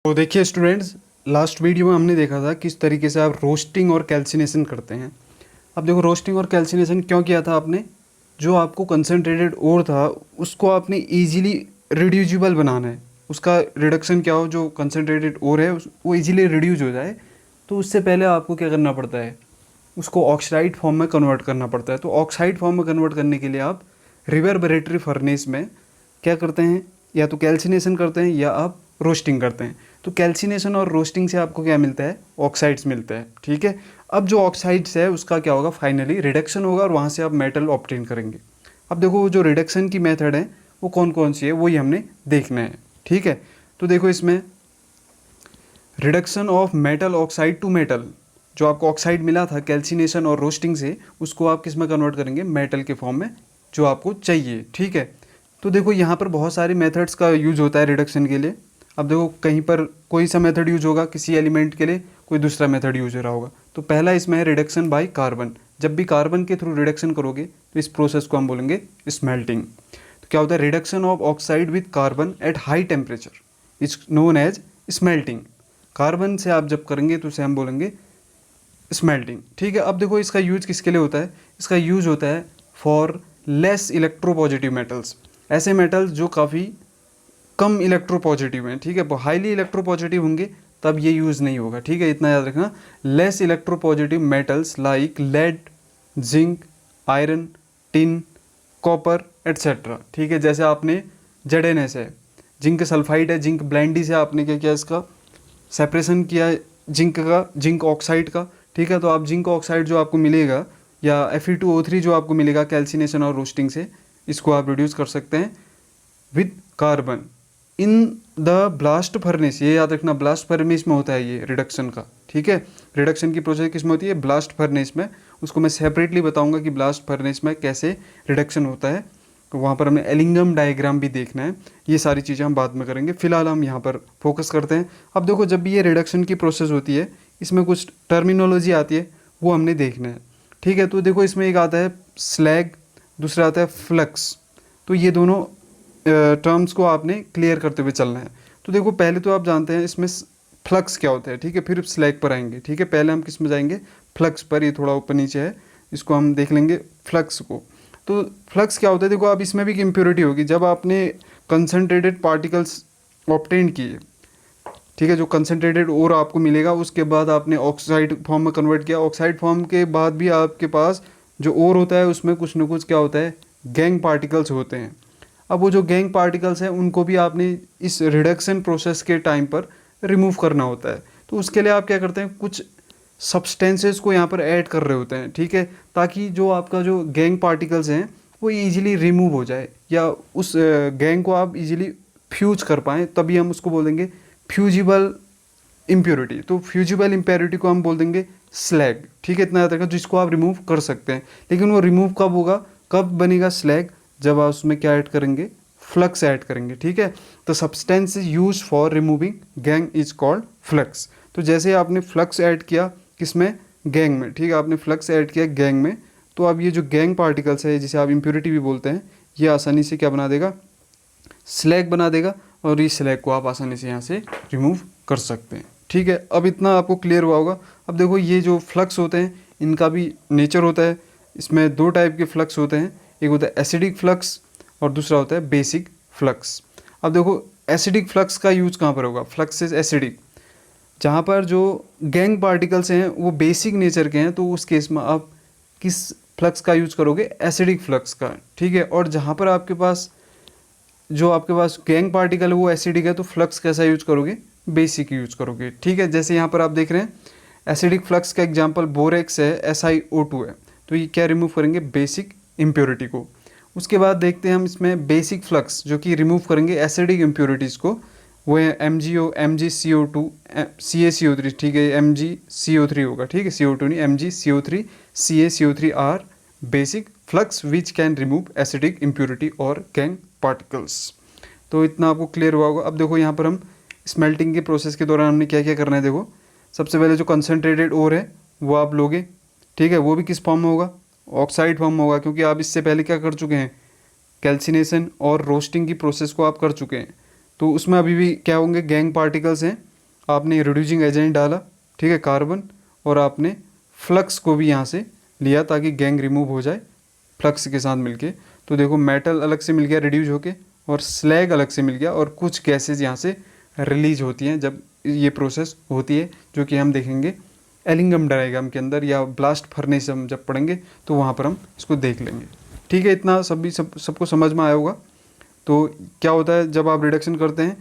तो देखिए students, last video में हमने देखा था किस तरीके से आप रोस्टिंग और कैल्सिनेशन करते हैं। अब देखो, रोस्टिंग और कैल्सिनेशन क्यों किया था आपने? जो आपको कंसनट्रेटेड ओर था उसको आपने इजीली रिड्यूसिबल बनाना है। उसका रिडक्शन क्या हो, जो कंसनट्रेटेड ओर है वो इजीली रिड्यूस हो जाए। तो उससे पहले आपको क्या करना पड़ता है, उसको ऑक्साइड फॉर्म में कन्वर्ट करना पड़ता है। तो ऑक्साइड फॉर्म में कन्वर्ट करने के लिए आप रिवर्बरेटरी फर्नेस में क्या करते हैं, या तो कैल्सिनेशन करते हैं या आप रोस्टिंग करते हैं। तो कैल्सिनेशन और रोस्टिंग से आपको क्या मिलता है, ऑक्साइड्स मिलते हैं। ठीक है, अब जो ऑक्साइड्स है उसका क्या होगा, फाइनली रिडक्शन होगा और वहाँ से आप मेटल ऑब्टेन करेंगे। अब देखो, वो जो रिडक्शन की मेथड है वो कौन कौन सी है वही हमने देखना है। ठीक है, तो देखो इसमें reduction of metal oxide to metal, जो आपको ऑक्साइड मिला था कैल्सिनेशन और रोस्टिंग से, उसको आप किस में कन्वर्ट करेंगे, मेटल के फॉर्म में जो आपको चाहिए। ठीक है, तो देखो यहाँ पर बहुत सारे मेथड्स का यूज होता है रिडक्शन के लिए। अब देखो, कहीं पर कोई सा मेथड यूज होगा किसी एलिमेंट के लिए, कोई दूसरा मेथड यूज हो रहा होगा। तो पहला इसमें है रिडक्शन बाय कार्बन। जब भी कार्बन के थ्रू रिडक्शन करोगे तो इस प्रोसेस को हम बोलेंगे स्मेल्टिंग। तो क्या होता है, reduction of oxide with carbon at high temperature is known as smelting. Carbon से आप जब करेंगे तो उसे हम बोलेंगे स्मेल्टिंग। ठीक है, अब देखो इसका यूज किसके लिए होता है, इसका यूज होता है फॉर लेस इलेक्ट्रोपॉजिटिव मेटल्स। ऐसे मेटल्स जो काफ़ी कम इलेक्ट्रोपॉजिटिव हैं। ठीक है, हाईली इलेक्ट्रोपॉजिटिव होंगे तब ये यूज़ नहीं होगा। ठीक है, इतना याद रखना। Less electropositive metals like lead, zinc, iron, tin, copper etcetera. ठीक है, जैसे आपने जेड है, जिंक सल्फाइड है, जिंक ब्लेंडी से आपने क्या किया, इसका सेपरेशन किया जिंक का, जिंक ऑक्साइड का। ठीक है, तो आप जिंक ऑक्साइड जो आपको मिलेगा या Fe2O3 जो आपको मिलेगा कैल्सिनेशन और रोस्टिंग से, इसको आप रिड्यूस कर सकते हैं with carbon in the blast furnace. ये याद रखना, ब्लास्ट फर्नेस में होता है ये रिडक्शन का। ठीक है, रिडक्शन की प्रोसेस किस में होती है, ब्लास्ट फर्नेस में। उसको मैं सेपरेटली बताऊंगा कि ब्लास्ट फर्नेस में कैसे रिडक्शन होता है। तो वहाँ पर हमें एलिंगम डायग्राम भी देखना है। ये सारी चीज़ें हम बाद में करेंगे, फिलहाल हम यहाँ पर फोकस करते हैं। अब देखो, जब भी ये रिडक्शन की प्रोसेस होती है इसमें कुछ टर्मिनोलॉजी आती है, वो हमने देखना है। ठीक है, तो देखो इसमें एक आता है स्लैग, दूसरा आता है फ्लक्स। तो ये दोनों टर्म्स को आपने क्लियर करते हुए चलना है। तो देखो, पहले तो आप जानते हैं इसमें फ्लक्स क्या होता है। ठीक है, फिर स्लैग पर आएंगे। ठीक है, पहले हम किस में जाएंगे, फ्लक्स पर। ये थोड़ा ऊपर नीचे है, इसको हम देख लेंगे फ्लक्स को। तो फ्लक्स क्या होता है, देखो अब इसमें भी एक इम्प्योरिटी होगी। जब आपने कंसनट्रेटेड पार्टिकल्स ऑब्टेन किए, ठीक है, जो कंसनट्रेटेड और आपको मिलेगा, उसके बाद आपने ऑक्साइड फॉर्म में कन्वर्ट किया। ऑक्साइड फॉर्म के बाद भी आपके पास जो और होता है उसमें कुछ ना कुछ क्या होता है, गैंग पार्टिकल्स होते हैं। अब वो जो गैंग पार्टिकल्स हैं उनको भी आपने इस रिडक्शन प्रोसेस के टाइम पर रिमूव करना होता है। तो उसके लिए आप क्या करते हैं, कुछ सब्सटेंसेस को यहाँ पर ऐड कर रहे होते हैं। ठीक है, ताकि जो आपका जो गैंग पार्टिकल्स हैं वो इजीली रिमूव हो जाए, या उस गैंग को आप इजीली फ्यूज कर पाएँ, तभी हम उसको बोलेंगे फ्यूजिबल इम्प्योरिटी। तो फ्यूजिबल इम्प्योरिटी को हम बोल देंगे स्लैग। ठीक है, इतना याद रखना, जिसको आप रिमूव कर सकते हैं। लेकिन वो रिमूव कब होगा, कब बनेगा स्लैग, जब आप उसमें क्या ऐड करेंगे, फ्लक्स ऐड करेंगे। ठीक है, तो substance use for removing gang is called flux. तो जैसे आपने फ्लक्स ऐड किया किसमें, गैंग में। ठीक है, आपने फ्लक्स ऐड किया गैंग में, तो अब ये जो गैंग पार्टिकल्स है, जिसे आप इम्प्योरिटी भी बोलते हैं, ये आसानी से क्या बना देगा, स्लैग बना देगा, और इस स्लैग को आप आसानी से यहाँ से रिमूव कर सकते हैं। ठीक है, अब इतना आपको क्लियर हुआ होगा। अब देखो, ये जो फ्लक्स होते हैं इनका भी नेचर होता है। इसमें दो टाइप के फ्लक्स होते हैं, एक होता है एसिडिक फ्लक्स और दूसरा होता है बेसिक फ्लक्स। अब देखो, एसिडिक फ्लक्स का यूज कहाँ पर होगा, फ्लक्स इज एसिडिक, जहाँ पर जो गैंग पार्टिकल्स हैं वो बेसिक नेचर के हैं, तो उस केस में आप किस फ्लक्स का यूज करोगे, एसिडिक फ्लक्स का। ठीक है, और जहाँ पर आपके पास गैंग पार्टिकल है वो एसिडिक है, तो फ्लक्स कैसा यूज करोगे, बेसिक यूज करोगे। ठीक है, जैसे यहाँ पर आप देख रहे हैं एसिडिक फ्लक्स का एग्जांपल बोरेक्स है, SiO2 है, तो ये क्या रिमूव करेंगे, बेसिक इम्प्योरिटी को। उसके बाद देखते हैं हम इसमें बेसिक फ्लक्स जो कि रिमूव करेंगे एसिडिक इम्प्योरिटीज़ को, वो है MgO, MgCO2, CaCO3। ठीक है, MgCO3 होगा। ठीक है, CO2 नहीं, MgCO3, CaCO3 are basic flux which can remove acidic impurity और गैंग पार्टिकल्स। तो इतना आपको क्लियर हुआ होगा। अब देखो, यहाँ पर हम स्मेल्टिंग के प्रोसेस के दौरान हमने क्या क्या करना है। देखो, सबसे पहले जो कंसनट्रेटेड ओर है वो आप लोगे। ठीक है, वो भी किस फॉर्म में होगा, ऑक्साइड फॉर्म में होगा, क्योंकि आप इससे पहले क्या कर चुके हैं, कैल्सिनेशन और रोस्टिंग की प्रोसेस को आप कर चुके हैं। तो उसमें अभी भी क्या होंगे, गैंग पार्टिकल्स हैं, आपने रिड्यूसिंग एजेंट डाला, ठीक है, कार्बन, और आपने फ्लक्स को भी यहाँ से लिया ताकि गैंग रिमूव हो जाए फ्लक्स के साथ मिलके। तो देखो मेटल अलग से मिल गया रिड्यूस होके, और स्लैग अलग से मिल गया, और कुछ गैसेज यहाँ से रिलीज होती हैं जब ये प्रोसेस होती है, जो कि हम देखेंगे एलिंगम डायग्राम के अंदर, या ब्लास्ट फर्नेस हम जब पढ़ेंगे तो वहाँ पर हम इसको देख लेंगे। ठीक है, इतना सबको समझ में आया होगा। तो क्या होता है जब आप रिडक्शन करते हैं,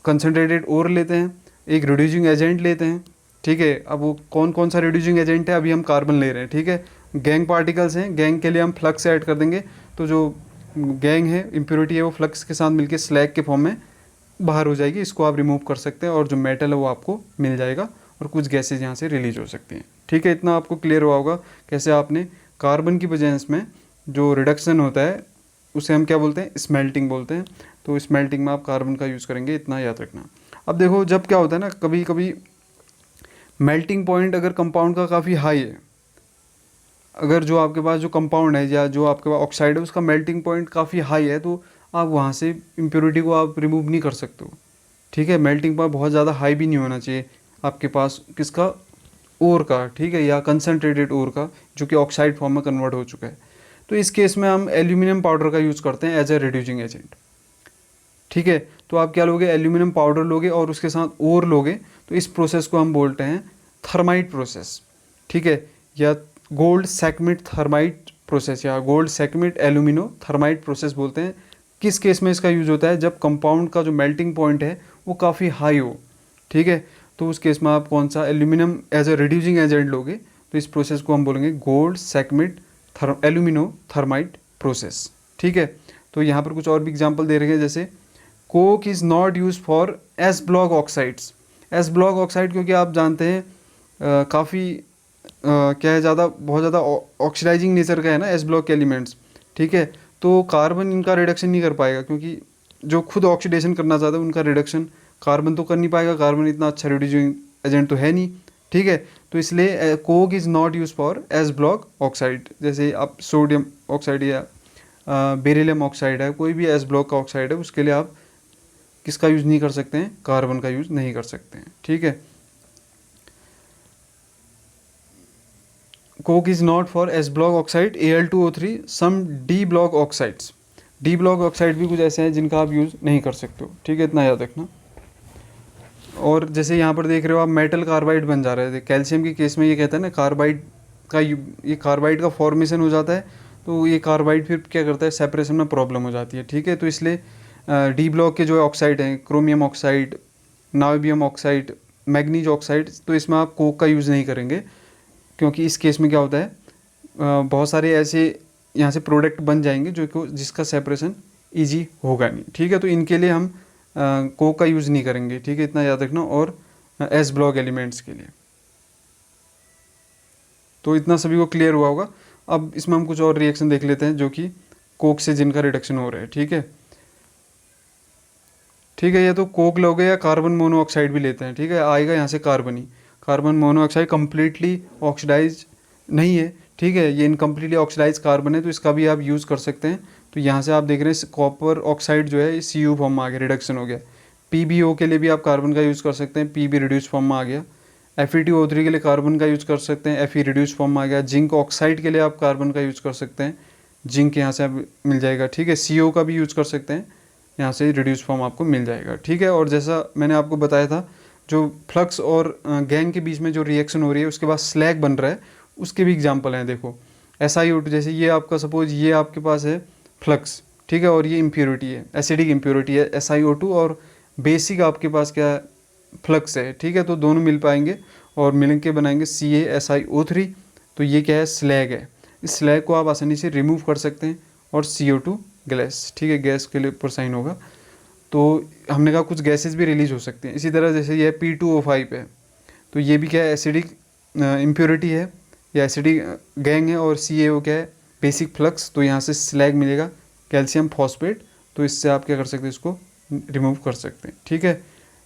कंसनट्रेटेड ओर लेते हैं, एक रिड्यूसिंग एजेंट लेते हैं, ठीक है। अब वो कौन कौन सा रिड्यूसिंग एजेंट है, अभी हम कार्बन ले रहे हैं, ठीक है। गैंग पार्टिकल्स हैं, गैंग के लिए हम फ्लक्स ऐड कर देंगे, तो जो गैंग है, इम्प्योरिटी है, वो फ्लक्स के साथ मिलके स्लैग के फॉर्म में बाहर हो जाएगी, इसको आप रिमूव कर सकते हैं, और जो मेटल है वो आपको मिल जाएगा, और कुछ गैसेज यहाँ से रिलीज हो सकती हैं। ठीक है, इतना आपको क्लियर हुआ होगा कैसे आपने कार्बन की वजह में जो रिडक्शन होता है उसे हम क्या बोलते हैं, स्मेल्टिंग बोलते हैं। तो स्मेल्टिंग में आप कार्बन का यूज़ करेंगे, इतना याद रखना। अब देखो जब क्या होता है ना, कभी कभी मेल्टिंग पॉइंट अगर कंपाउंड का काफ़ी हाई है, अगर जो आपके पास जो कंपाउंड है या जो आपके पास ऑक्साइड है उसका मेल्टिंग पॉइंट काफ़ी हाई है, तो आप वहाँ से इम्प्योरिटी को आप रिमूव नहीं कर सकते हो। ठीक है, मेल्टिंग पॉइंट बहुत ज़्यादा हाई भी नहीं होना चाहिए आपके पास, किसका, ओर का, ठीक है, या कंसनट्रेटेड ओर का जो कि ऑक्साइड फॉर्म में कन्वर्ट हो चुका है। तो इस केस में हम एल्यूमिनियम पाउडर का यूज़ करते हैं एज ए रिड्यूसिंग एजेंट। ठीक है, तो आप क्या लोगे, एल्यूमिनियम पाउडर लोगे और उसके साथ ओर लोगे, तो इस प्रोसेस को हम बोलते हैं थर्माइट प्रोसेस। ठीक है, या गोल्ड सेकमिट थर्माइट प्रोसेस, या गोल्ड सेकमिट एल्यूमिनो थर्माइट प्रोसेस बोलते हैं। किस केस में इसका यूज़ होता है, जब कंपाउंड का जो मेल्टिंग पॉइंट है वो काफ़ी हाई हो। ठीक है, तो उस केस में आप कौन सा aluminium as a reducing agent लोगे, तो इस प्रोसेस को हम बोलेंगे Goldschmidt aluminothermite process. ठीक है, तो यहाँ पर कुछ और भी एग्जांपल दे रहे हैं, जैसे Coke is not use for S block oxides. S block oxide क्योंकि आप जानते हैं काफ़ी क्या है, बहुत ज़्यादा ऑक्सीडाइजिंग नेचर का है ना एस ब्लॉक के एलिमेंट्स। ठीक है, तो कार्बन इनका रिडक्शन नहीं कर पाएगा, क्योंकि जो खुद ऑक्सीडेशन करना चाहता है उनका रिडक्शन कार्बन तो कर नहीं पाएगा, कार्बन इतना अच्छा रिड्यूसिंग एजेंट तो है नहीं। ठीक है, तो इसलिए Coke is not use for S block oxide. जैसे आप सोडियम ऑक्साइड या बेरिलियम ऑक्साइड है, कोई भी एस ब्लॉक का ऑक्साइड है, उसके लिए आप किसका यूज़ नहीं कर सकते हैं, कार्बन का यूज़ नहीं कर सकते हैं। ठीक है, coke is not for S block oxide Al2O3 some D block oxides. D block oxide भी कुछ ऐसे हैं जिनका आप यूज़ नहीं कर सकते हो। ठीक है, इतना याद रखना। और जैसे यहाँ पर देख रहे हो आप मेटल कार्बाइड बन जा रहे थे, कैल्शियम के केस में ये कहता है ना कार्बाइड का, ये कार्बाइड का फॉर्मेशन हो जाता है, तो ये कार्बाइड फिर क्या करता है, सेपरेशन में प्रॉब्लम हो जाती है। ठीक है, तो इसलिए डी ब्लॉक के जो ऑक्साइड हैं, chromium oxide, niobium oxide, manganese oxide, तो इसमें आप कोक का यूज़ नहीं करेंगे, क्योंकि इस केस में क्या होता है, बहुत सारे ऐसे यहाँ से प्रोडक्ट बन जाएंगे जो जिसका सेपरेशन ईजी होगा नहीं। ठीक है, तो इनके लिए हम कोक का यूज़ नहीं करेंगे। ठीक है, इतना याद रखना। और एस ब्लॉक एलिमेंट्स के लिए तो इतना सभी को क्लियर हुआ होगा। अब इसमें हम कुछ और रिएक्शन देख लेते हैं जो कि कोक से जिनका रिडक्शन हो रहा है। ठीक है, ठीक है, या तो कोक लोगे या कार्बन मोनोऑक्साइड भी लेते हैं। ठीक है, आएगा यहाँ से कार्बन ही, कार्बन मोनोऑक्साइड कम्प्लीटली ऑक्सीडाइज नहीं है। ठीक है, ये इनकम्प्लीटली ऑक्सीडाइज कार्बन है, तो इसका भी आप यूज़ कर सकते हैं। तो यहाँ से आप देख रहे हैं कॉपर ऑक्साइड जो है Cu फॉर्म में आ गया, रिडक्शन हो गया। PbO के लिए भी आप कार्बन का यूज़ कर सकते हैं, Pb रिड्यूस फॉर्म में आ गया। FeTO3 के लिए कार्बन का यूज़ कर सकते हैं, Fe रिड्यूस फॉर्म में आ गया। जिंक ऑक्साइड के लिए आप कार्बन का यूज़ कर सकते हैं, जिंक यहाँ से आप मिल जाएगा। ठीक है, CO का भी यूज़ कर सकते हैं, यहाँ से रिड्यूस फॉर्म आपको मिल जाएगा। ठीक है, और जैसा मैंने आपको बताया था, जो फ्लक्स और गैंग के बीच में जो रिएक्शन हो रही है उसके बाद स्लैग बन रहा है, उसके भी एग्जांपल हैं। देखो SiO2, जैसे ये आपका सपोज ये आपके पास है फ्लक्स, ठीक है, और ये इम्प्योरिटी है, एसिडिक इम्प्योरिटी है SiO2, और बेसिक आपके पास क्या फ्लक्स है। ठीक है, तो दोनों मिल पाएंगे और मिल के बनाएंगे CaSiO3, तो ये क्या है, स्लैग है। इस स्लैग को आप आसानी से रिमूव कर सकते हैं, और CO2 गैस, ठीक है, गैस के लिए ऊपर साइन होगा। तो हमने कहा कुछ गैसेस भी रिलीज हो सकती हैं। इसी तरह जैसे ये P2O5 है, तो ये भी क्या है, एसिडिक इम्प्योरिटी है या एसिडिक गैंग है, और CaO क्या है, बेसिक फ्लक्स। तो यहाँ से स्लैग मिलेगा कैल्शियम फॉस्फेट, तो इससे आप क्या कर सकते हैं, इसको रिमूव कर सकते हैं। ठीक है,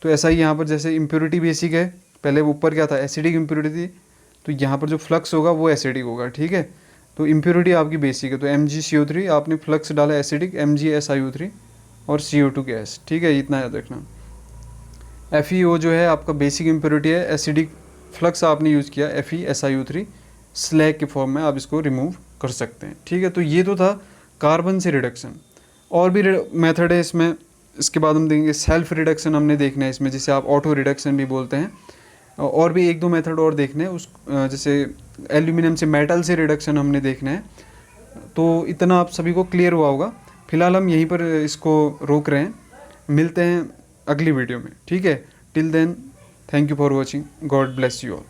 तो ऐसा ही यहाँ पर जैसे इम्प्योरिटी बेसिक है, पहले ऊपर क्या था, एसिडिक इम्प्योरिटी थी, तो यहाँ पर जो फ्लक्स होगा वो एसिडिक होगा। ठीक है, तो इम्प्योरिटी आपकी बेसिक है, तो MgCO3, आपने फ्लक्स डाला एसिडिक MgSiO3 और CO2 गैस। ठीक है, इतना याद रखना। FeO जो है आपका बेसिक इम्प्योरिटी है, एसिडिक फ्लक्स आपने यूज़ किया FeSiO3 स्लैग के फॉर्म में, आप इसको रिमूव कर सकते हैं। ठीक है, तो ये तो था कार्बन से रिडक्शन। और भी मेथड है इसमें, इसके बाद हम देखेंगे सेल्फ रिडक्शन हमने देखना है इसमें, जिसे आप ऑटो रिडक्शन भी बोलते हैं। और भी एक दो मेथड और देखने हैं उस, जैसे एल्यूमिनियम से मेटल से रिडक्शन हमने देखना है। तो इतना आप सभी को क्लियर हुआ होगा। फिलहाल हम यहीं पर इसको रोक रहे हैं, मिलते हैं अगली वीडियो में। ठीक है, till then thank you for watching, God bless you all.